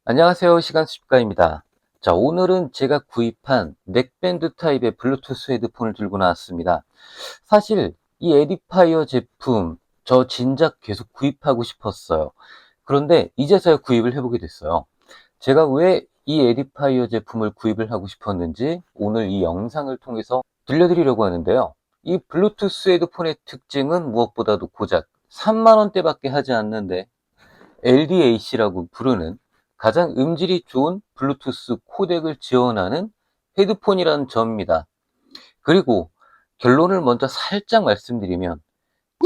안녕하세요. 시간수집가입니다. 자, 오늘은 제가 구입한 넥밴드 타입의 블루투스 헤드폰을 들고 나왔습니다. 사실 이 에디파이어 제품 저 진작 계속 구입하고 싶었어요. 그런데 이제서야 구입을 해보게 됐어요. 제가 왜 이 에디파이어 제품을 구입을 하고 싶었는지 오늘 이 영상을 통해서 들려드리려고 하는데요. 이 블루투스 헤드폰의 특징은 무엇보다도 고작 3만 원대밖에 하지 않는데 LDAC라고 부르는 가장 음질이 좋은 블루투스 코덱을 지원하는 헤드폰이라는 점입니다. 그리고 결론을 먼저 살짝 말씀드리면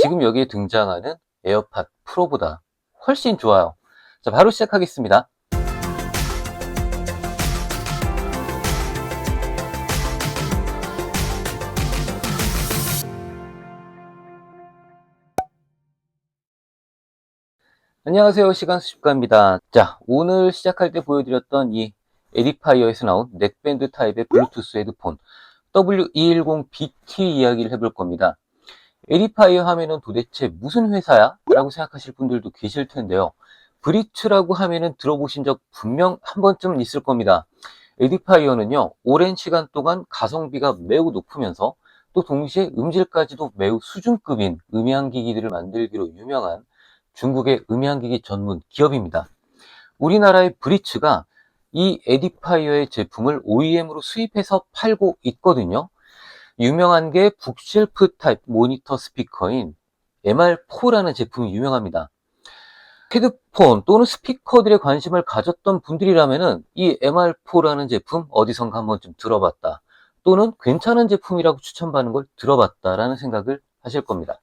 지금 여기에 등장하는 에어팟 프로보다 훨씬 좋아요. 자, 바로 시작하겠습니다. 안녕하세요. 시간수집가입니다. 자, 오늘 시작할 때 보여드렸던 이 에디파이어에서 나온 넥밴드 타입의 블루투스 헤드폰 W210BT 이야기를 해볼 겁니다. 에디파이어 하면은 도대체 무슨 회사야? 라고 생각하실 분들도 계실 텐데요. 브리츠라고 하면은 들어보신 적 분명 한 번쯤은 있을 겁니다. 에디파이어는요, 오랜 시간 동안 가성비가 매우 높으면서 또 동시에 음질까지도 매우 수준급인 음향기기들을 만들기로 유명한 중국의 음향기기 전문 기업입니다. 우리나라의 브리츠가 이 에디파이어의 제품을 OEM으로 수입해서 팔고 있거든요. 유명한 게 북쉘프 타입 모니터 스피커인 MR4라는 제품이 유명합니다. 헤드폰 또는 스피커들에 관심을 가졌던 분들이라면 이 MR4라는 제품 어디선가 한 번쯤 들어봤다, 또는 괜찮은 제품이라고 추천받는 걸 들어봤다라는 생각을 하실 겁니다.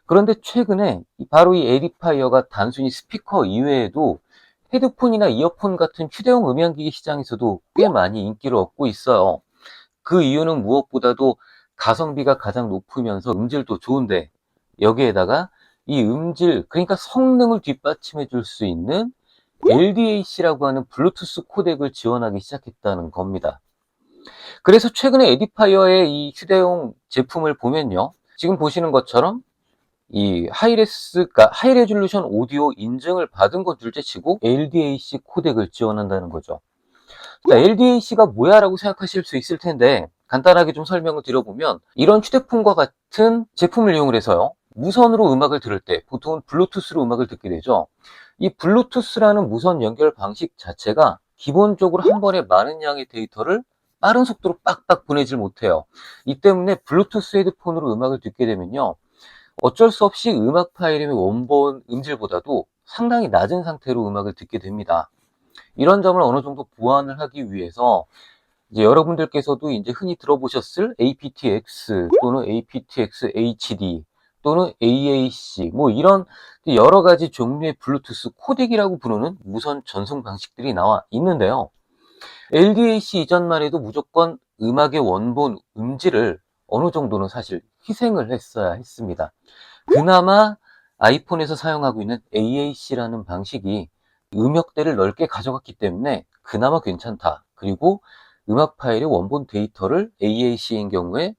그런데 최근에 바로 이 에디파이어가 단순히 스피커 이외에도 헤드폰이나 이어폰 같은 휴대용 음향기기 시장에서도 꽤 많이 인기를 얻고 있어요. 그 이유는 무엇보다도 가성비가 가장 높으면서 음질도 좋은데, 여기에다가 이 음질, 그러니까 성능을 뒷받침해 줄 수 있는 LDAC라고 하는 블루투스 코덱을 지원하기 시작했다는 겁니다. 그래서 최근에 에디파이어의 이 휴대용 제품을 보면요, 지금 보시는 것처럼 이 그러니까 하이레졸루션 오디오 인증을 받은 것 둘째치고 LDAC 코덱을 지원한다는 거죠. 자, LDAC가 뭐야 라고 생각하실 수 있을 텐데, 간단하게 좀 설명을 드려보면, 이런 휴대폰과 같은 제품을 이용을 해서요, 무선으로 음악을 들을 때 보통은 블루투스로 음악을 듣게 되죠. 이 블루투스라는 무선 연결 방식 자체가 기본적으로 한 번에 많은 양의 데이터를 빠른 속도로 빡빡 보내질 못해요. 이 때문에 블루투스 헤드폰으로 음악을 듣게 되면요, 어쩔 수 없이 음악 파일의 원본 음질보다도 상당히 낮은 상태로 음악을 듣게 됩니다. 이런 점을 어느 정도 보완을 하기 위해서 이제 여러분들께서도 이제 흔히 들어보셨을 aptX 또는 aptX HD 또는 AAC 뭐 이런 여러 가지 종류의 블루투스 코덱이라고 부르는 무선 전송 방식들이 나와 있는데요. LDAC 이전만 해도 무조건 음악의 원본 음질을 어느 정도는 사실 희생을 했어야 했습니다. 그나마 아이폰에서 사용하고 있는 AAC라는 방식이 음역대를 넓게 가져갔기 때문에 그나마 괜찮다. 그리고 음악 파일의 원본 데이터를 AAC인 경우에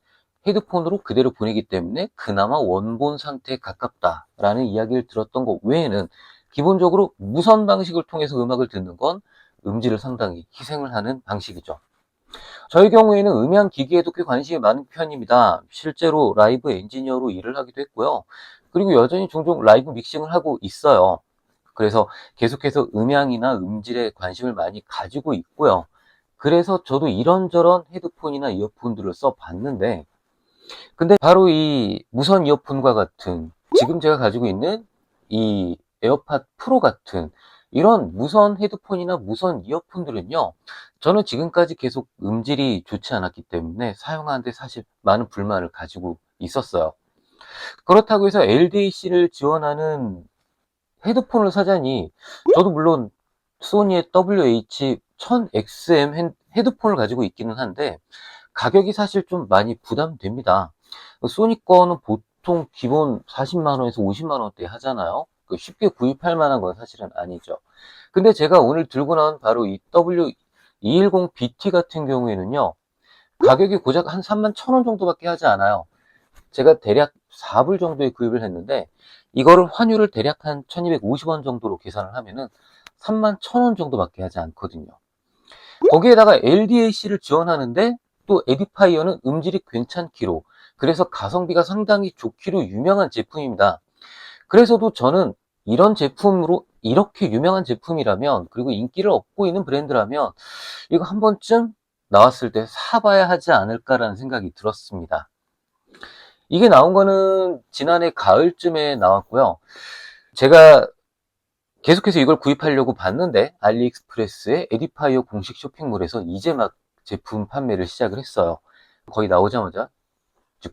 헤드폰으로 그대로 보내기 때문에 그나마 원본 상태에 가깝다라는 이야기를 들었던 것 외에는 기본적으로 무선 방식을 통해서 음악을 듣는 건 음질을 상당히 희생을 하는 방식이죠. 저희 경우에는 음향 기기에도 꽤 관심이 많은 편입니다. 실제로 라이브 엔지니어로 일을 하기도 했고요. 그리고 여전히 종종 라이브 믹싱을 하고 있어요. 그래서 계속해서 음향이나 음질에 관심을 많이 가지고 있고요. 그래서 저도 이런저런 헤드폰이나 이어폰들을 써봤는데, 근데 바로 이 무선 이어폰과 같은, 지금 제가 가지고 있는 이 에어팟 프로 같은 이런 무선 헤드폰이나 무선 이어폰들은요, 저는 지금까지 계속 음질이 좋지 않았기 때문에 사용하는데 사실 많은 불만을 가지고 있었어요. 그렇다고 해서 LDAC를 지원하는 헤드폰을 사자니, 저도 물론 소니의 WH-1000XM 헤드폰을 가지고 있기는 한데 가격이 사실 좀 많이 부담됩니다. 소니 거는 보통 기본 40만 원에서 50만 원대 하잖아요. 쉽게 구입할 만한 건 사실은 아니죠. 근데 제가 오늘 들고 나온 바로 이 W210BT 같은 경우에는요, 가격이 고작 한 3만 1천 원 정도밖에 하지 않아요. 제가 대략 4불 정도에 구입을 했는데, 이거를 환율을 대략 한 1250원 정도로 계산을 하면은 31,000원 정도밖에 하지 않거든요. 거기에다가 LDAC를 지원하는데 또 에디파이어는 음질이 괜찮기로, 그래서 가성비가 상당히 좋기로 유명한 제품입니다. 그래서도 저는 이런 제품으로, 이렇게 유명한 제품이라면, 그리고 인기를 얻고 있는 브랜드라면 이거 한 번쯤 나왔을 때 사봐야 하지 않을까라는 생각이 들었습니다. 이게 나온 거는 지난해 가을쯤에 나왔고요. 제가 계속해서 이걸 구입하려고 봤는데 알리익스프레스의 에디파이어 공식 쇼핑몰에서 이제 막 제품 판매를 시작을 했어요. 거의 나오자마자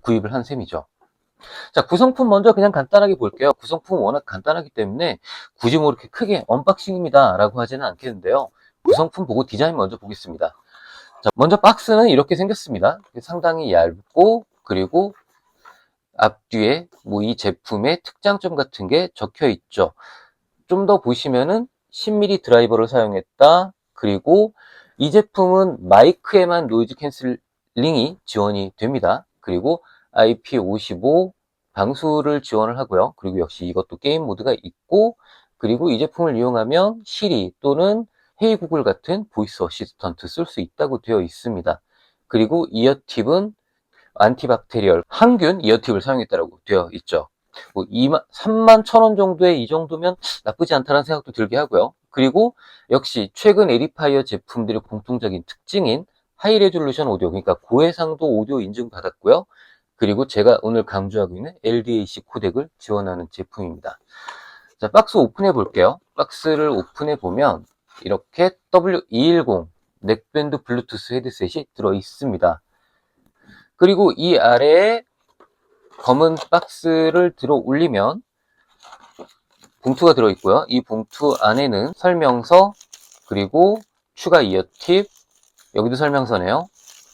구입을 한 셈이죠. 자, 구성품 먼저 그냥 간단하게 볼게요. 구성품 워낙 간단하기 때문에 굳이 뭐 이렇게 크게 언박싱입니다 라고 하지는 않겠는데요. 구성품 보고 디자인 먼저 보겠습니다. 자, 먼저 박스는 이렇게 생겼습니다. 상당히 얇고, 그리고 앞뒤에 뭐 이 제품의 특장점 같은 게 적혀 있죠. 좀 더 보시면은 10mm 드라이버를 사용했다. 그리고 이 제품은 마이크에만 노이즈 캔슬링이 지원이 됩니다. 그리고 IP55 방수를 지원을 하고요. 그리고 역시 이것도 게임 모드가 있고, 그리고 이 제품을 이용하면 시리 또는 헤이 구글 같은 보이스 어시스턴트 쓸 수 있다고 되어 있습니다. 그리고 이어팁은 안티박테리얼 항균 이어팁을 사용했다고 되어 있죠. 뭐 31,000원 정도에 이 정도면 나쁘지 않다는 생각도 들게 하고요. 그리고 역시 최근 에디파이어 제품들의 공통적인 특징인 하이 레졸루션 오디오, 그러니까 고해상도 오디오 인증받았고요. 그리고 제가 오늘 강조하고 있는 LDAC 코덱을 지원하는 제품입니다. 자, 박스 오픈해 볼게요. 박스를 오픈해 보면 이렇게 W210 넥밴드 블루투스 헤드셋이 들어 있습니다. 그리고 이 아래에 검은 박스를 들어 올리면 봉투가 들어있고요. 이 봉투 안에는 설명서, 그리고 추가 이어팁, 여기도 설명서네요.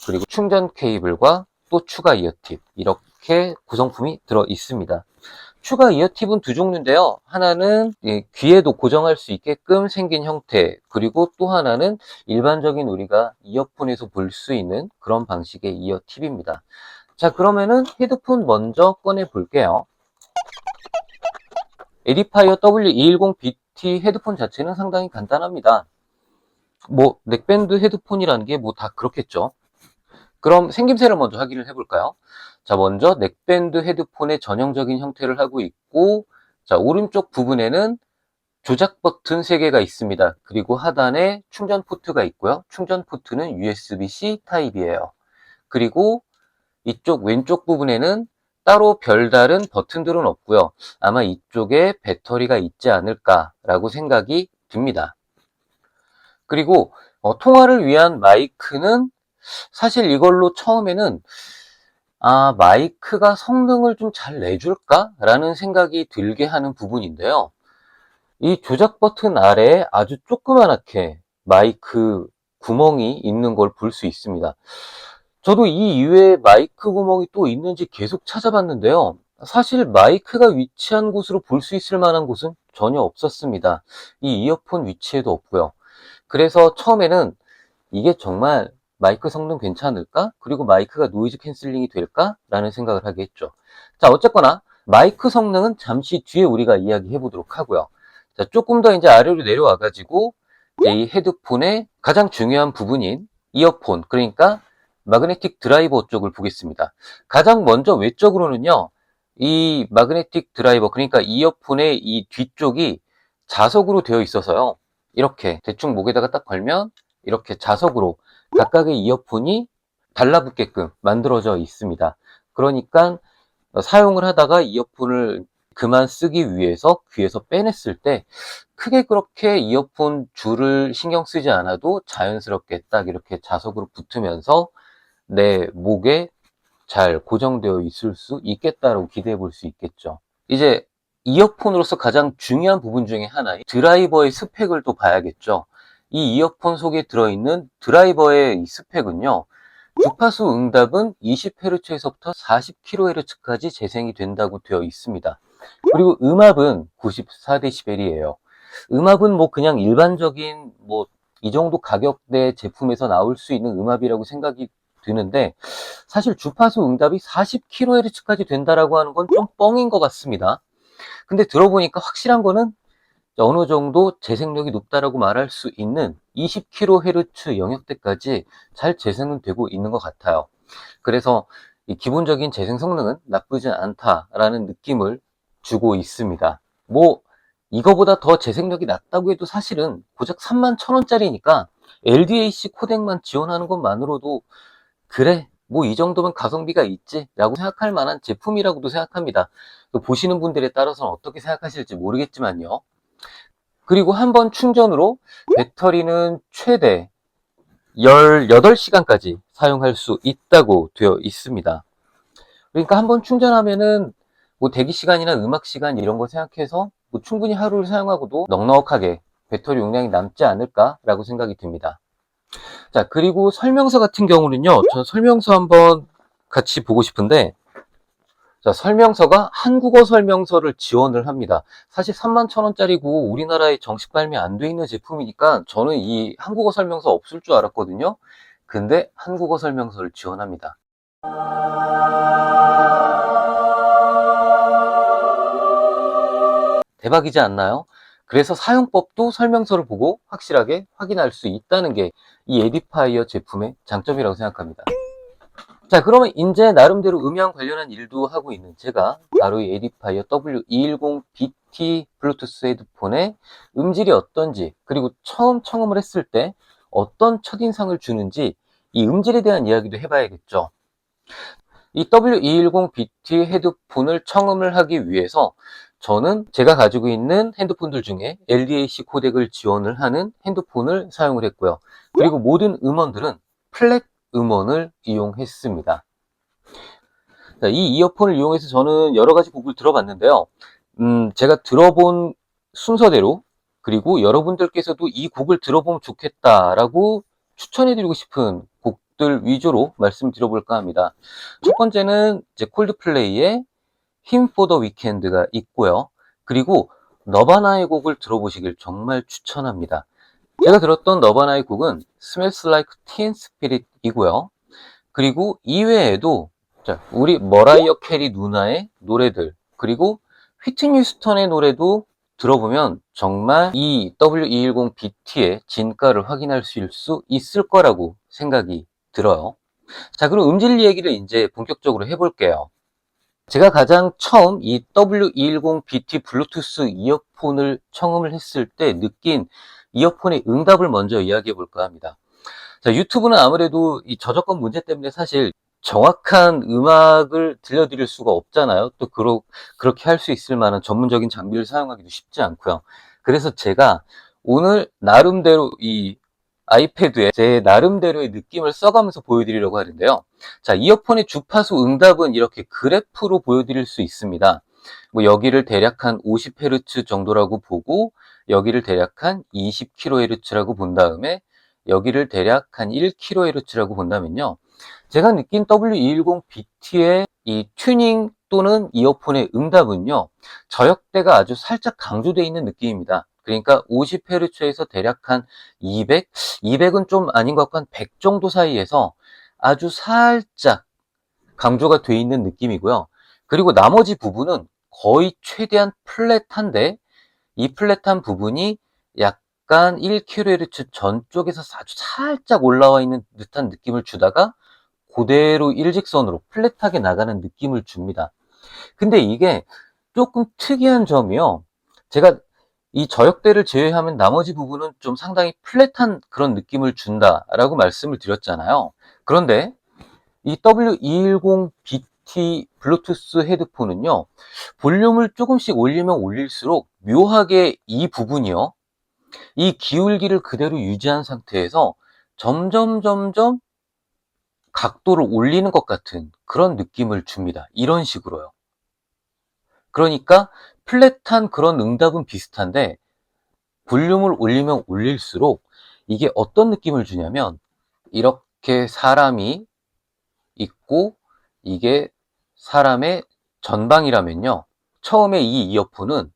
그리고 충전 케이블과 또 추가 이어팁, 이렇게 구성품이 들어있습니다. 추가 이어팁은 두 종류인데요. 하나는 귀에도 고정할 수 있게끔 생긴 형태, 그리고 또 하나는 일반적인 우리가 이어폰에서 볼 수 있는 그런 방식의 이어팁입니다. 자, 그러면은 헤드폰 먼저 꺼내 볼게요. 에디파이어 W210BT 헤드폰 자체는 상당히 간단합니다. 뭐 넥밴드 헤드폰이라는 게 뭐 다 그렇겠죠. 그럼 생김새를 먼저 확인을 해볼까요? 자, 먼저 넥밴드 헤드폰의 전형적인 형태를 하고 있고, 자, 오른쪽 부분에는 조작 버튼 3개가 있습니다. 그리고 하단에 충전 포트가 있고요. 충전 포트는 USB-C 타입이에요. 그리고 이쪽 왼쪽 부분에는 따로 별다른 버튼들은 없고요. 아마 이쪽에 배터리가 있지 않을까라고 생각이 듭니다. 그리고 통화를 위한 마이크는 사실 이걸로 처음에는 마이크가 성능을 좀 잘 내줄까? 라는 생각이 들게 하는 부분인데요. 이 조작 버튼 아래에 아주 조그맣게 마이크 구멍이 있는 걸 볼 수 있습니다. 저도 이 이외에 마이크 구멍이 또 있는지 계속 찾아봤는데요. 사실 마이크가 위치한 곳으로 볼 수 있을 만한 곳은 전혀 없었습니다. 이 이어폰 위치에도 없고요. 그래서 처음에는 이게 정말 마이크 성능 괜찮을까? 그리고 마이크가 노이즈 캔슬링이 될까? 라는 생각을 하게 했죠. 자, 어쨌거나 마이크 성능은 잠시 뒤에 우리가 이야기해 보도록 하고요. 자, 조금 더 이제 아래로 내려와 가지고 이 헤드폰의 가장 중요한 부분인 이어폰, 그러니까 마그네틱 드라이버 쪽을 보겠습니다. 가장 먼저 외적으로는요, 이 마그네틱 드라이버, 그러니까 이어폰의 이 뒤쪽이 자석으로 되어 있어서요, 이렇게 대충 목에다가 딱 걸면 이렇게 자석으로 각각의 이어폰이 달라붙게끔 만들어져 있습니다. 그러니까 사용을 하다가 이어폰을 그만 쓰기 위해서 귀에서 빼냈을 때 크게 그렇게 이어폰 줄을 신경 쓰지 않아도 자연스럽게 딱 이렇게 자석으로 붙으면서 내 목에 잘 고정되어 있을 수 있겠다라고 기대해 볼 수 있겠죠. 이제 이어폰으로서 가장 중요한 부분 중에 하나인 드라이버의 스펙을 또 봐야겠죠. 이 이어폰 속에 들어있는 드라이버의 스펙은요, 주파수 응답은 20Hz에서부터 40kHz까지 재생이 된다고 되어 있습니다. 그리고 음압은 94dB이에요. 음압은 뭐 그냥 일반적인 뭐 이 정도 가격대 제품에서 나올 수 있는 음압이라고 생각이 드는데, 사실 주파수 응답이 40kHz까지 된다라고 하는 건 좀 뻥인 것 같습니다. 근데 들어보니까 확실한 거는 어느 정도 재생력이 높다라고 말할 수 있는 20kHz 영역대까지 잘 재생은 되고 있는 것 같아요. 그래서 이 기본적인 재생 성능은 나쁘지 않다라는 느낌을 주고 있습니다. 뭐 이거보다 더 재생력이 낮다고 해도 사실은 고작 31,000원짜리니까 LDAC 코덱만 지원하는 것만으로도 그래 뭐 이 정도면 가성비가 있지 라고 생각할 만한 제품이라고도 생각합니다. 또 보시는 분들에 따라서는 어떻게 생각하실지 모르겠지만요. 그리고 한 번 충전으로 배터리는 최대 18시간까지 사용할 수 있다고 되어 있습니다. 그러니까 한 번 충전하면은 뭐 대기 시간이나 음악 시간 이런 거 생각해서 뭐 충분히 하루를 사용하고도 넉넉하게 배터리 용량이 남지 않을까라고 생각이 듭니다. 자, 그리고 설명서 같은 경우는요, 전 설명서 한번 같이 보고 싶은데, 자, 설명서가 한국어 설명서를 지원을 합니다. 사실 31,000원짜리고 우리나라에 정식 발매 안 돼 있는 제품이니까 저는 이 한국어 설명서 없을 줄 알았거든요. 근데 한국어 설명서를 지원합니다. 대박이지 않나요? 그래서 사용법도 설명서를 보고 확실하게 확인할 수 있다는 게 이 에디파이어 제품의 장점이라고 생각합니다. 자, 그러면 이제 나름대로 음향 관련한 일도 하고 있는 제가 바로 이 에디파이어 W210BT 블루투스 헤드폰의 음질이 어떤지, 그리고 처음 청음을 했을 때 어떤 첫인상을 주는지 이 음질에 대한 이야기도 해봐야겠죠. 이 W210BT 헤드폰을 청음을 하기 위해서 저는 제가 가지고 있는 핸드폰들 중에 LDAC 코덱을 지원을 하는 핸드폰을 사용을 했고요. 그리고 모든 음원들은 플랫 음원을 이용했습니다. 자, 이 이어폰을 이용해서 저는 여러 가지 곡을 들어봤는데요. 제가 들어본 순서대로, 그리고 여러분들께서도 이 곡을 들어보면 좋겠다라고 추천해드리고 싶은 곡들 위주로 말씀드려볼까 합니다. 첫 번째는 이제 콜드플레이의 힘 포 더 위켄드가 있고요. 그리고 너바나의 곡을 들어보시길 정말 추천합니다. 제가 들었던 너바나의 곡은 Smells Like Teen Spirit이고요. 그리고 이외에도 자, 우리 머라이어 캐리 누나의 노래들, 그리고 휘트니 휴스턴의 노래도 들어보면 정말 이 W210BT의 진가를 확인할 수 있을 거라고 생각이 들어요. 자, 그럼 음질 얘기를 이제 본격적으로 해볼게요. 제가 가장 처음 이 W210BT 블루투스 이어폰을 청음을 했을 때 느낀 이어폰의 응답을 먼저 이야기해 볼까 합니다. 자, 유튜브는 아무래도 이 저작권 문제 때문에 사실 정확한 음악을 들려드릴 수가 없잖아요. 또 그렇게 할 수 있을 만한 전문적인 장비를 사용하기도 쉽지 않고요. 그래서 제가 오늘 나름대로 이 아이패드에 제 나름대로의 느낌을 써가면서 보여드리려고 하는데요. 자, 이어폰의 주파수 응답은 이렇게 그래프로 보여드릴 수 있습니다. 뭐 여기를 대략 한 50Hz 정도라고 보고 여기를 대략 한 20kHz라고 본 다음에 여기를 대략 한 1kHz라고 본다면요. 제가 느낀 W210BT의 이 튜닝 또는 이어폰의 응답은요. 저역대가 아주 살짝 강조되어 있는 느낌입니다. 그러니까 50Hz에서 대략 한 200, 200은 좀 아닌 것 같고 한 100 정도 사이에서 아주 살짝 강조가 되어 있는 느낌이고요. 그리고 나머지 부분은 거의 최대한 플랫한데 이 플랫한 부분이 약간 1kHz 전쪽에서 아주 살짝 올라와 있는 듯한 느낌을 주다가 그대로 일직선으로 플랫하게 나가는 느낌을 줍니다. 근데 이게 조금 특이한 점이요. 제가 이 저역대를 제외하면 나머지 부분은 좀 상당히 플랫한 그런 느낌을 준다라고 말씀을 드렸잖아요. 그런데 이 W210BT 블루투스 헤드폰은요, 볼륨을 조금씩 올리면 올릴수록 묘하게 이 부분이요, 이 기울기를 그대로 유지한 상태에서 점점 각도를 올리는 것 같은 그런 느낌을 줍니다. 이런 식으로요. 그러니까 플랫한 그런 응답은 비슷한데 볼륨을 올리면 올릴수록 이게 어떤 느낌을 주냐면 이렇게 사람이 있고 이게 사람의 전방이라면요. 처음에 이 이어폰은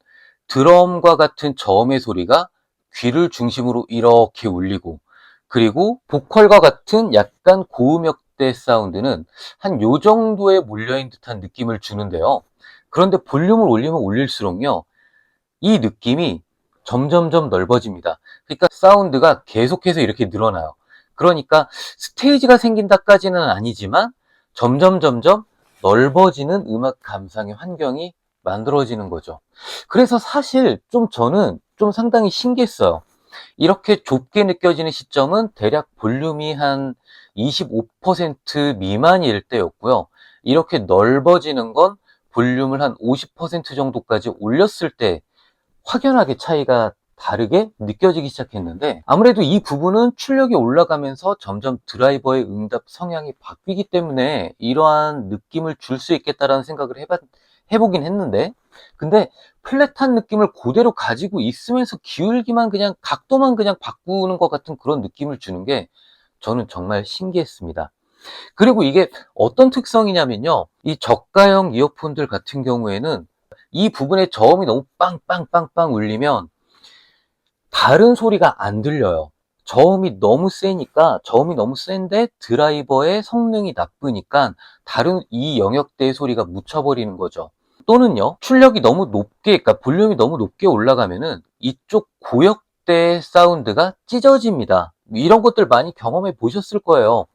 드럼과 같은 저음의 소리가 귀를 중심으로 이렇게 울리고 그리고 보컬과 같은 약간 고음역대 사운드는 한 요 정도에 몰려있는 듯한 느낌을 주는데요. 그런데 볼륨을 올리면 올릴수록요. 이 느낌이 점점점 넓어집니다. 그러니까 사운드가 계속해서 이렇게 늘어나요. 그러니까 스테이지가 생긴다까지는 아니지만 점점 넓어지는 음악 감상의 환경이 만들어지는 거죠. 그래서 사실 저는 좀 상당히 신기했어요. 이렇게 좁게 느껴지는 시점은 대략 볼륨이 한 25% 미만일 때였고요. 이렇게 넓어지는 건 볼륨을 한 50% 정도까지 올렸을 때 확연하게 차이가 다르게 느껴지기 시작했는데, 아무래도 이 부분은 출력이 올라가면서 점점 드라이버의 응답 성향이 바뀌기 때문에 이러한 느낌을 줄 수 있겠다라는 생각을 해보긴 했는데, 근데 플랫한 느낌을 그대로 가지고 있으면서 기울기만 그냥 각도만 그냥 바꾸는 것 같은 그런 느낌을 주는 게 저는 정말 신기했습니다. 그리고 이게 어떤 특성이냐면요, 이 저가형 이어폰들 같은 경우에는 이 부분에 저음이 너무 빵빵빵빵 울리면 다른 소리가 안 들려요. 저음이 너무 세니까, 저음이 너무 센데 드라이버의 성능이 나쁘니까 다른 이 영역대의 소리가 묻혀버리는 거죠. 또는요, 출력이 너무 높게, 그러니까 볼륨이 너무 높게 올라가면은 이쪽 고역대의 사운드가 찢어집니다. 이런 것들 많이 경험해 보셨을 거예요.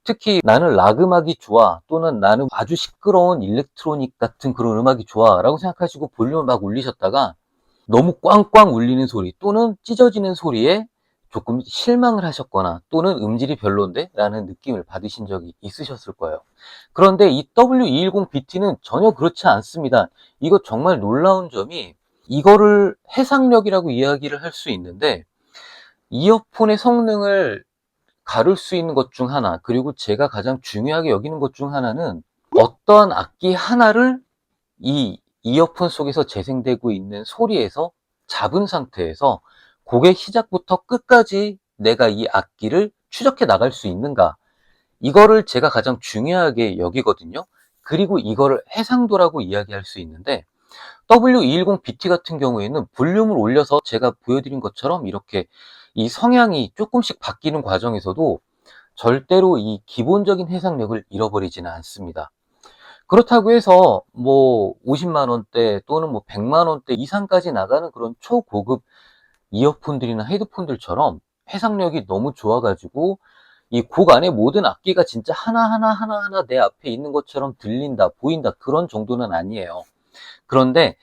특히 나는 락 음악이 좋아, 또는 나는 아주 시끄러운 일렉트로닉 같은 그런 음악이 좋아 라고 생각하시고 볼륨을 막 올리셨다가 너무 꽝꽝 울리는 소리 또는 찢어지는 소리에 조금 실망을 하셨거나 또는 음질이 별론데 라는 느낌을 받으신 적이 있으셨을 거예요. 그런데 이 W210BT는 전혀 그렇지 않습니다. 이거 정말 놀라운 점이, 이거를 해상력이라고 이야기를 할 수 있는데, 이어폰의 성능을 가를 수 있는 것 중 하나, 그리고 제가 가장 중요하게 여기는 것 중 하나는 어떠한 악기 하나를 이 이어폰 속에서 재생되고 있는 소리에서 잡은 상태에서 곡의 시작부터 끝까지 내가 이 악기를 추적해 나갈 수 있는가, 이거를 제가 가장 중요하게 여기거든요. 그리고 이거를 해상도라고 이야기할 수 있는데, W210BT 같은 경우에는 볼륨을 올려서 제가 보여드린 것처럼 이렇게 이 성향이 조금씩 바뀌는 과정에서도 절대로 이 기본적인 해상력을 잃어버리지는 않습니다. 그렇다고 해서 뭐 50만 원대 또는 뭐 100만 원대 이상까지 나가는 그런 초고급 이어폰들이나 헤드폰들처럼 해상력이 너무 좋아가지고 이 곡 안에 모든 악기가 진짜 하나하나 내 앞에 있는 것처럼 들린다, 보인다, 그런 정도는 아니에요. 그런데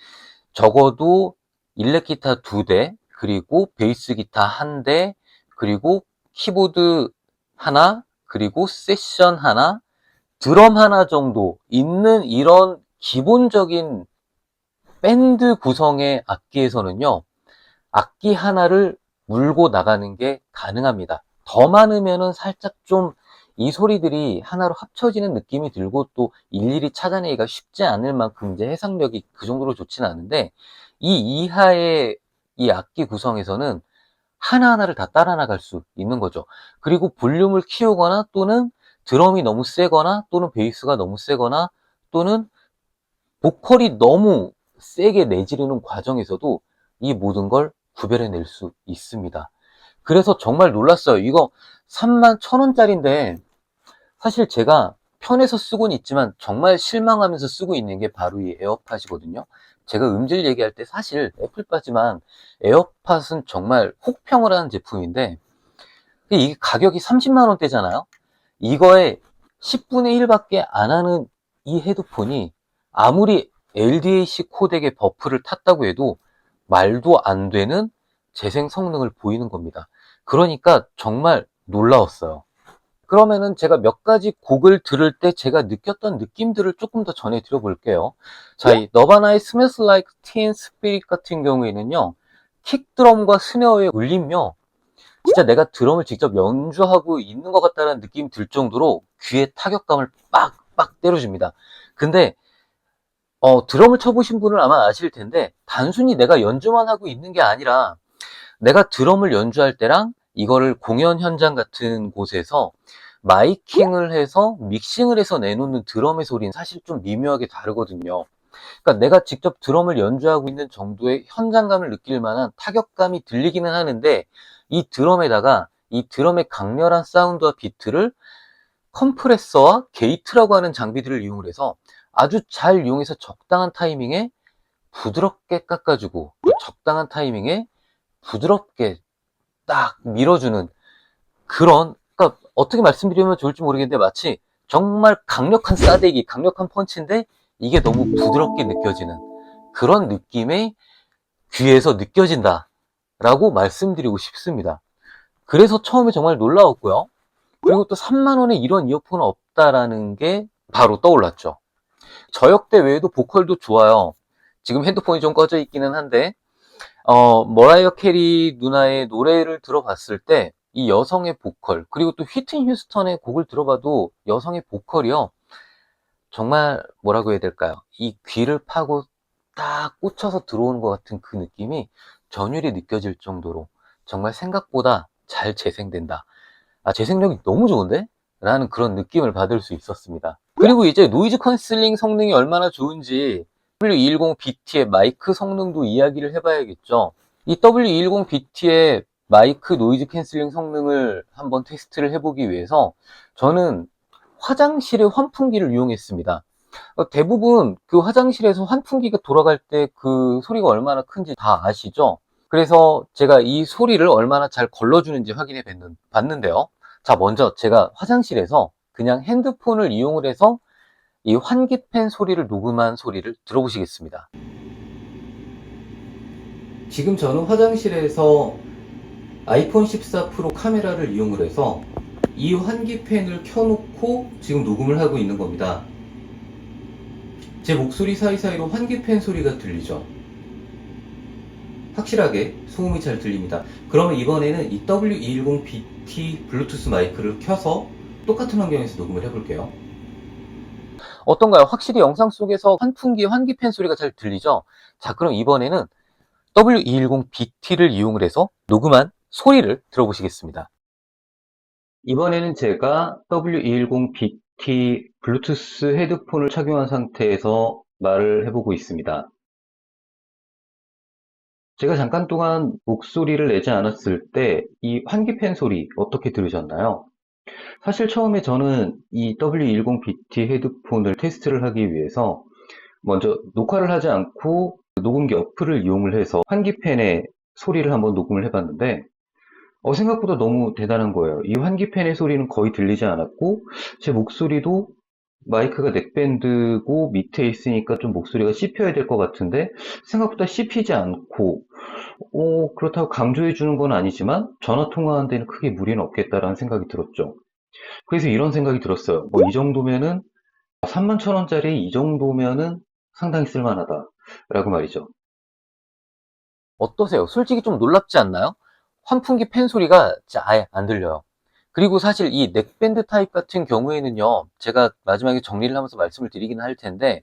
적어도 일렉 기타 2대, 그리고 베이스 기타 1대, 그리고 키보드 하나, 그리고 세션 하나, 드럼 하나 정도 있는 이런 기본적인 밴드 구성의 악기에서는요, 악기 하나를 물고 나가는 게 가능합니다. 더 많으면은 살짝 좀 이 소리들이 하나로 합쳐지는 느낌이 들고 또 일일이 찾아내기가 쉽지 않을 만큼 이제 해상력이 그 정도로 좋지는 않은데, 이 이하의 이 악기 구성에서는 하나하나를 다 따라 나갈 수 있는 거죠. 그리고 볼륨을 키우거나 또는 드럼이 너무 세거나 또는 베이스가 너무 세거나 또는 보컬이 너무 세게 내지르는 과정에서도 이 모든 걸 구별해낼 수 있습니다. 그래서 정말 놀랐어요. 이거 31,000원짜리인데 사실 제가 편해서 쓰고는 있지만 정말 실망하면서 쓰고 있는 게 바로 이 에어팟이거든요. 제가 음질 얘기할 때 사실 애플바지만 에어팟은 정말 혹평을 하는 제품인데, 이게 가격이 30만 원대잖아요. 이거에 10분의 1밖에 안 하는 이 헤드폰이 아무리 LDAC 코덱의 버프를 탔다고 해도 말도 안 되는 재생 성능을 보이는 겁니다. 그러니까 정말 놀라웠어요. 그러면은 제가 몇 가지 곡을 들을 때 제가 느꼈던 느낌들을 조금 더 전해드려 볼게요. 자, 이 너바나의 Smells Like Teen Spirit 같은 경우에는요, 킥드럼과 스네어의 울림요, 진짜 내가 드럼을 직접 연주하고 있는 것 같다는 느낌이 들 정도로 귀에 타격감을 빡빡 때려줍니다. 근데 드럼을 쳐보신 분은 아마 아실 텐데, 단순히 내가 연주만 하고 있는 게 아니라 내가 드럼을 연주할 때랑 이거를 공연 현장 같은 곳에서 마이킹을 해서 믹싱을 해서 내놓는 드럼의 소리는 사실 좀 미묘하게 다르거든요. 그러니까 내가 직접 드럼을 연주하고 있는 정도의 현장감을 느낄 만한 타격감이 들리기는 하는데, 이 드럼에다가 이 드럼의 강렬한 사운드와 비트를 컴프레서와 게이트라고 하는 장비들을 이용해서 아주 잘 이용해서 적당한 타이밍에 부드럽게 깎아주고, 적당한 타이밍에 부드럽게 딱 밀어주는 그런, 그러니까 어떻게 말씀드리면 좋을지 모르겠는데 마치 정말 강력한 싸대기, 강력한 펀치인데 이게 너무 부드럽게 느껴지는 그런 느낌의 귀에서 느껴진다 라고 말씀드리고 싶습니다. 그래서 처음에 정말 놀라웠고요. 그리고 또 3만 원에 이런 이어폰은 없다라는 게 바로 떠올랐죠. 저역대 외에도 보컬도 좋아요. 지금 핸드폰이 좀 꺼져 있기는 한데 머라이어 캐리 누나의 노래를 들어봤을 때 이 여성의 보컬, 그리고 또 휘트니 휴스턴의 곡을 들어봐도 여성의 보컬이요. 정말 뭐라고 해야 될까요? 이 귀를 파고 딱 꽂혀서 들어오는 것 같은 그 느낌이 전율이 느껴질 정도로 정말 생각보다 잘 재생된다. 아, 재생력이 너무 좋은데? 라는 그런 느낌을 받을 수 있었습니다. 그리고 이제 노이즈 캔슬링 성능이 얼마나 좋은지 W210BT의 마이크 성능도 이야기를 해봐야겠죠. 이 W210BT의 마이크 노이즈 캔슬링 성능을 한번 테스트를 해보기 위해서 저는 화장실의 환풍기를 이용했습니다. 대부분 그 화장실에서 환풍기가 돌아갈 때 그 소리가 얼마나 큰지 다 아시죠? 그래서 제가 이 소리를 얼마나 잘 걸러주는지 확인해 봤는데요. 자, 먼저 제가 화장실에서 그냥 핸드폰을 이용을 해서 이 환기팬 소리를 녹음한 소리를 들어보시겠습니다. 지금 저는 화장실에서 아이폰 14 프로 카메라를 이용을 해서 이 환기팬을 켜놓고 지금 녹음을 하고 있는 겁니다. 제 목소리 사이사이로 환기팬 소리가 들리죠? 확실하게 소음이 잘 들립니다. 그러면 이번에는 이 W210BT 블루투스 마이크를 켜서 똑같은 환경에서 녹음을 해볼게요. 어떤가요? 확실히 영상 속에서 환풍기, 환기팬 소리가 잘 들리죠? 자, 그럼 이번에는 W210BT를 이용을 해서 녹음한 소리를 들어보시겠습니다. 이번에는 제가 W210BT 블루투스 헤드폰을 착용한 상태에서 말을 해보고 있습니다. 제가 잠깐 동안 목소리를 내지 않았을 때 이 환기팬 소리 어떻게 들으셨나요? 사실 처음에 저는 이 W210BT 헤드폰을 테스트를 하기 위해서 먼저 녹화를 하지 않고 녹음기 어플을 이용을 해서 환기팬의 소리를 한번 녹음을 해봤는데 생각보다 너무 대단한 거예요. 이 환기팬의 소리는 거의 들리지 않았고 제 목소리도 마이크가 넥밴드고 밑에 있으니까 좀 목소리가 씹혀야 될 것 같은데 생각보다 씹히지 않고 그렇다고 강조해 주는 건 아니지만 전화 통화하는 데는 크게 무리는 없겠다라는 생각이 들었죠. 그래서 이런 생각이 들었어요. 뭐 이 정도면은 31,000원짜리 이 정도면은 상당히 쓸만하다라고 말이죠. 어떠세요? 솔직히 좀 놀랍지 않나요? 환풍기 팬 소리가 진짜 아예 안 들려요. 그리고 사실 이 넥밴드 타입 같은 경우에는요, 제가 마지막에 정리를 하면서 말씀을 드리긴 할 텐데,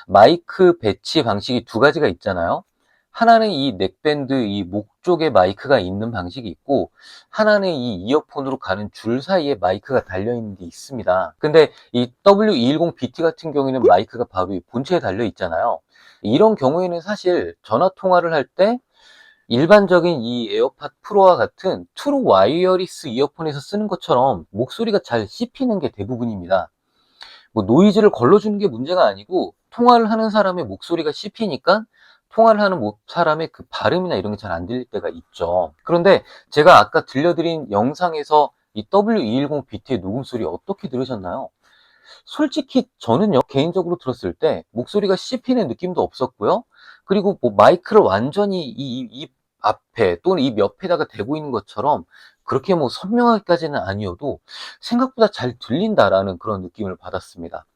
마이크 배치 방식이 두 가지가 있잖아요. 하나는 이 넥밴드 이 목 쪽에 마이크가 있는 방식이 있고, 하나는 이 이어폰으로 가는 줄 사이에 마이크가 달려있는 게 있습니다. 근데 이 W210BT 같은 경우에는 마이크가 바로 이 본체에 달려 있잖아요. 이런 경우에는 사실 전화 통화를 할때 일반적인 이 에어팟 프로와 같은 트루 와이어리스 이어폰에서 쓰는 것처럼 목소리가 잘 씹히는 게 대부분입니다. 뭐 노이즈를 걸러주는 게 문제가 아니고 통화를 하는 사람의 목소리가 씹히니까 통화를 하는 사람의 그 발음이나 이런 게 잘 안 들릴 때가 있죠. 그런데 제가 아까 들려드린 영상에서 이 W210BT의 녹음 소리 어떻게 들으셨나요? 솔직히 저는요, 개인적으로 들었을 때 목소리가 씹히는 느낌도 없었고요. 그리고 뭐 마이크를 완전히 입 앞에 또는 입 옆에다가 대고 있는 것처럼 그렇게 뭐 선명하게까지는 아니어도 생각보다 잘 들린다라는 그런 느낌을 받았습니다.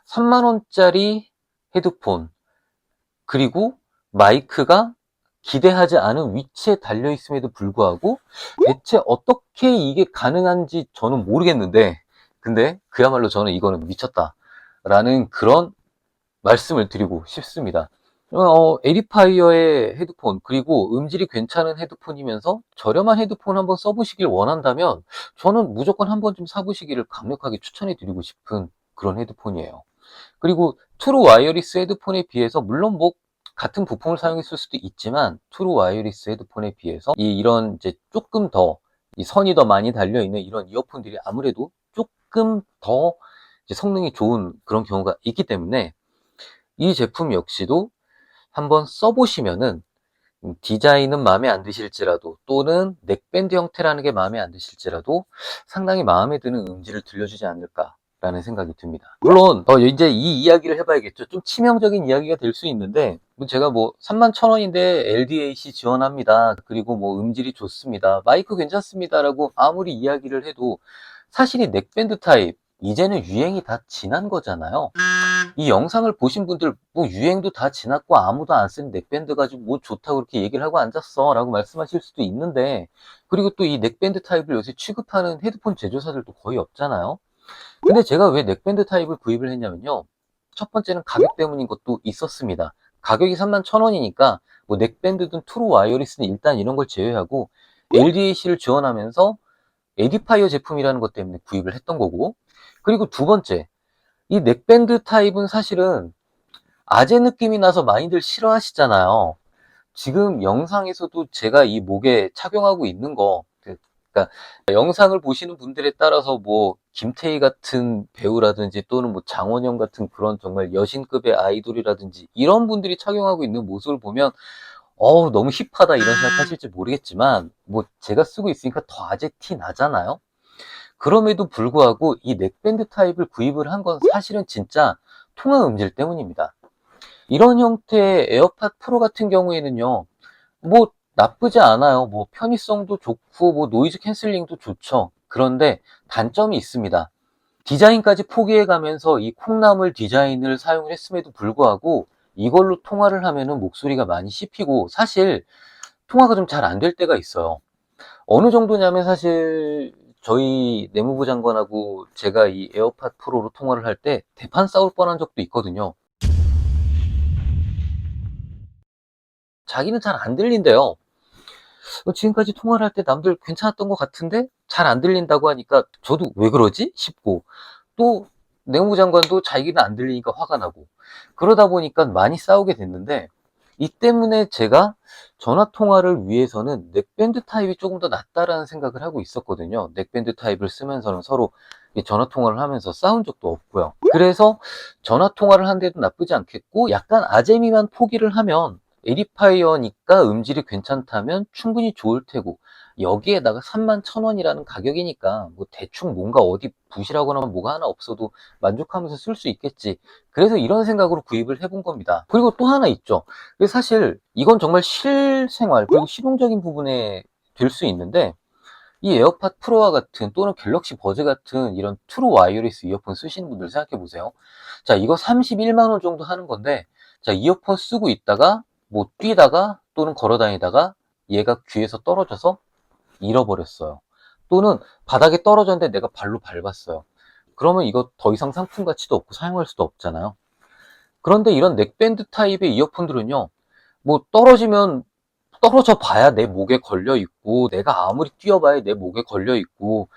3만 원짜리 헤드폰, 그리고 마이크가 기대하지 않은 위치에 달려 있음에도 불구하고 대체 어떻게 이게 가능한지 저는 모르겠는데, 근데 그야말로 저는 이거는 미쳤다 라는 그런 말씀을 드리고 싶습니다. 에디파이어의 헤드폰, 그리고 음질이 괜찮은 헤드폰이면서 저렴한 헤드폰 한번 써보시길 원한다면 저는 무조건 한 번쯤 사보시기를 강력하게 추천해 드리고 싶은 그런 헤드폰이에요. 그리고 트루 와이어리스 헤드폰에 비해서 물론 뭐 같은 부품을 사용했을 수도 있지만 트루 와이어리스 헤드폰에 비해서 이런 이제 조금 더 이 선이 더 많이 달려 있는 이런 이어폰들이 아무래도 조금 더 이제 성능이 좋은 그런 경우가 있기 때문에 이 제품 역시도 한번 써보시면은 디자인은 마음에 안 드실지라도 또는 넥밴드 형태라는 게 마음에 안 드실지라도 상당히 마음에 드는 음질을 들려주지 않을까라는 생각이 듭니다. 물론 이제 이 이야기를 해봐야겠죠. 좀 치명적인 이야기가 될 수 있는데 제가 뭐 31,000원인데 LDAC 지원합니다. 그리고 뭐 음질이 좋습니다. 마이크 괜찮습니다. 라고 아무리 이야기를 해도 사실 이 넥밴드 타입 이제는 유행이 다 지난 거잖아요. 이 영상을 보신 분들 뭐 유행도 다 지났고 아무도 안 쓰는 넥밴드 가지고 뭐 좋다고 그렇게 얘기를 하고 앉았어 라고 말씀하실 수도 있는데, 그리고 또 이 넥밴드 타입을 요새 취급하는 헤드폰 제조사들도 거의 없잖아요. 근데 제가 왜 넥밴드 타입을 구입을 했냐면요, 첫 번째는 가격 때문인 것도 있었습니다. 가격이 31,000원이니까 뭐 넥밴드든 트루 와이어리스는 일단 이런 걸 제외하고 LDAC를 지원하면서 에디파이어 제품이라는 것 때문에 구입을 했던 거고, 그리고 두 번째, 이 넥밴드 타입은 사실은 아재 느낌이 나서 많이들 싫어하시잖아요. 지금 영상에서도 제가 이 목에 착용하고 있는 거, 그러니까 영상을 보시는 분들에 따라서 뭐 김태희 같은 배우라든지 또는 뭐 장원영 같은 그런 정말 여신급의 아이돌이라든지 이런 분들이 착용하고 있는 모습을 보면 너무 힙하다 이런 생각하실지 모르겠지만, 뭐 제가 쓰고 있으니까 더 아재 티 나잖아요. 그럼에도 불구하고 이 넥밴드 타입을 구입을 한 건 사실은 진짜 통화 음질 때문입니다. 이런 형태의 에어팟 프로 같은 경우에는요, 뭐 나쁘지 않아요. 뭐 편의성도 좋고 뭐 노이즈 캔슬링도 좋죠. 그런데 단점이 있습니다. 디자인까지 포기해 가면서 이 콩나물 디자인을 사용을 했음에도 불구하고 이걸로 통화를 하면은 목소리가 많이 씹히고 사실 통화가 좀 잘 안 될 때가 있어요. 어느 정도냐면 사실 저희 내무부 장관하고 제가 이 에어팟 프로로 통화를 할 때 대판 싸울 뻔한 적도 있거든요. 자기는 잘 안 들린대요. 지금까지 통화를 할 때 남들 괜찮았던 것 같은데 잘 안 들린다고 하니까 저도 왜 그러지 싶고, 또 내무부 장관도 자기는 안 들리니까 화가 나고, 그러다 보니까 많이 싸우게 됐는데, 이 때문에 제가 전화 통화를 위해서는 넥밴드 타입이 조금 더 낫다라는 생각을 하고 있었거든요. 넥밴드 타입을 쓰면서는 서로 전화 통화를 하면서 싸운 적도 없고요. 그래서 전화 통화를 하는데도 나쁘지 않겠고, 약간 아재미만 포기를 하면 에디파이어니까 음질이 괜찮다면 충분히 좋을 테고, 여기에다가 31,000원이라는 가격이니까 뭐 대충 뭔가 어디 부실하거나 뭐가 하나 없어도 만족하면서 쓸 수 있겠지. 그래서 이런 생각으로 구입을 해본 겁니다. 그리고 또 하나 있죠. 사실 이건 정말 실생활 그리고 실용적인 부분에 될 수 있는데, 이 에어팟 프로와 같은 또는 갤럭시 버즈 같은 이런 트루 와이어리스 이어폰 쓰시는 분들 생각해 보세요. 자, 이거 31만 원 정도 하는 건데, 자, 이어폰 쓰고 있다가 뭐 뛰다가 또는 걸어 다니다가 얘가 귀에서 떨어져서 잃어버렸어요. 또는 바닥에 떨어졌는데 내가 발로 밟았어요. 그러면 이거 더 이상 상품 가치도 없고 사용할 수도 없잖아요. 그런데 이런 넥밴드 타입의 이어폰들은요, 뭐 떨어지면 떨어져 봐야 내 목에 걸려 있고, 내가 아무리 뛰어봐야 내 목에 걸려 있고,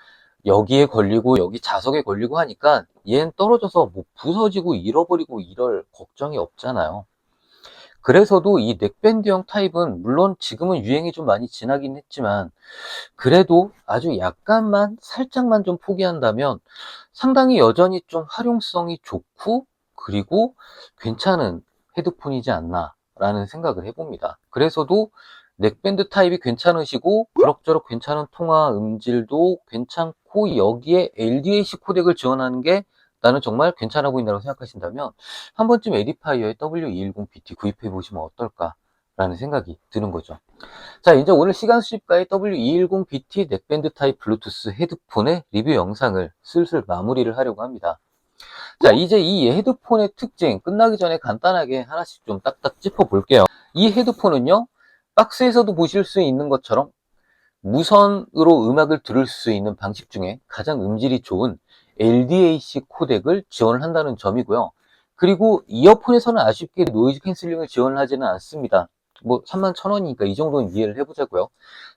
여기에 걸리고 여기 자석에 걸리고 하니까 얘는 떨어져서 뭐 부서지고 잃어버리고 이럴 걱정이 없잖아요. 그래서도 이 넥밴드형 타입은 물론 지금은 유행이 좀 많이 지나긴 했지만, 그래도 아주 약간만 살짝만 좀 포기한다면 상당히 여전히 좀 활용성이 좋고 그리고 괜찮은 헤드폰이지 않나 라는 생각을 해봅니다. 그래서도 넥밴드 타입이 괜찮으시고 그럭저럭 괜찮은 통화 음질도 괜찮고 여기에 LDAC 코덱을 지원하는 게 나는 정말 괜찮아 보인다고 생각하신다면 한 번쯤 에디파이어의 W210BT 구입해 보시면 어떨까 라는 생각이 드는 거죠. 자, 이제 오늘 시간 수집가의 W210BT 넥밴드 타입 블루투스 헤드폰의 리뷰 영상을 슬슬 마무리를 하려고 합니다. 자, 이제 이 헤드폰의 특징 끝나기 전에 간단하게 하나씩 좀 딱딱 짚어 볼게요. 이 헤드폰은요, 박스에서도 보실 수 있는 것처럼 무선으로 음악을 들을 수 있는 방식 중에 가장 음질이 좋은 LDAC 코덱을 지원을 한다는 점이고요. 그리고 이어폰에서는 아쉽게 노이즈 캔슬링을 지원을 하지는 않습니다. 뭐 31,000원이니까 이 정도는 이해를 해보자고요.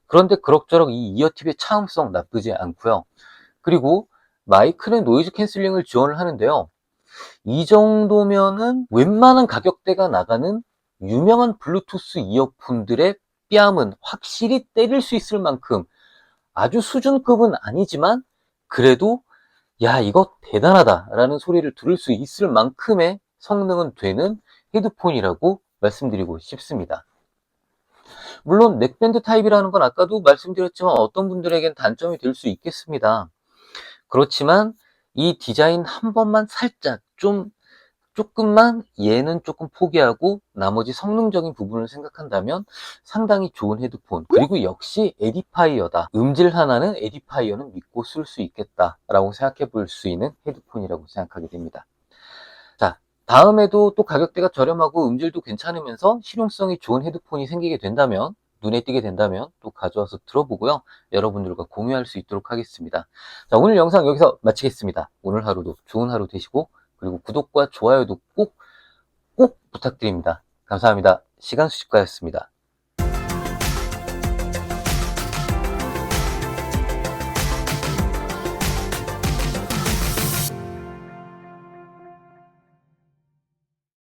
그런데 그럭저럭 이 이어팁의 차음성 나쁘지 않고요. 그리고 마이크는 노이즈 캔슬링을 지원을 하는데요. 이 정도면은 웬만한 가격대가 나가는 유명한 블루투스 이어폰들의 뺨은 확실히 때릴 수 있을 만큼, 아주 수준급은 아니지만 그래도 야, 이거 대단하다 라는 소리를 들을 수 있을 만큼의 성능은 되는 헤드폰이라고 말씀드리고 싶습니다. 물론 넥밴드 타입이라는 건 아까도 말씀드렸지만 어떤 분들에겐 단점이 될 수 있겠습니다. 그렇지만 이 디자인 한 번만 살짝 조금만 얘는 조금 포기하고 나머지 성능적인 부분을 생각한다면 상당히 좋은 헤드폰, 그리고 역시 에디파이어다, 음질 하나는 에디파이어는 믿고 쓸 수 있겠다라고 생각해 볼 수 있는 헤드폰이라고 생각하게 됩니다. 자, 다음에도 또 가격대가 저렴하고 음질도 괜찮으면서 실용성이 좋은 헤드폰이 생기게 된다면, 눈에 띄게 된다면 또 가져와서 들어보고요, 여러분들과 공유할 수 있도록 하겠습니다. 자, 오늘 영상 여기서 마치겠습니다. 오늘 하루도 좋은 하루 되시고, 그리고 구독과 좋아요도 꼭 부탁드립니다. 감사합니다. 시간수집가였습니다.